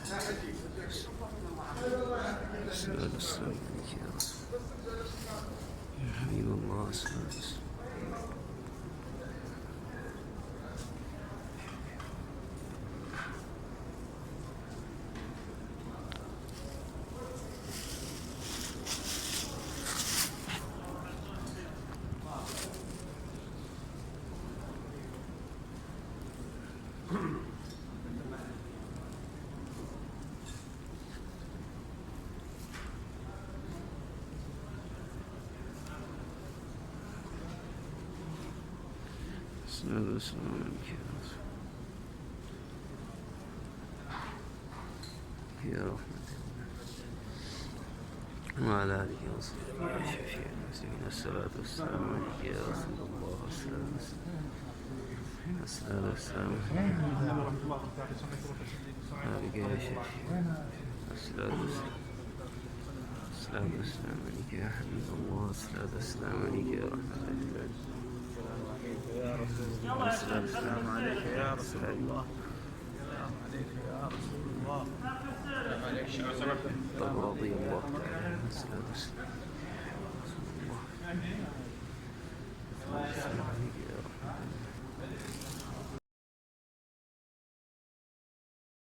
الصلاة والسلام عليك يا رسول يا حبيب الله. الصلاة والسلام. الصلاة والسلام عليك يا رسول يا رحمة الله وعلى آله وصحبه يا شفيع المسلمين. الصلاة والسلام عليك يا رسول الله. الصلاة والسلام عليك يا شفيع. الصلاة والسلام عليك يا حبيب الله. الصلاة والسلام عليك يا رحمة الله. الصلاة والسلام عليك يا رسول الله. عليك يا رسول الله. رضي الله تعالى. الصلاة والسلام.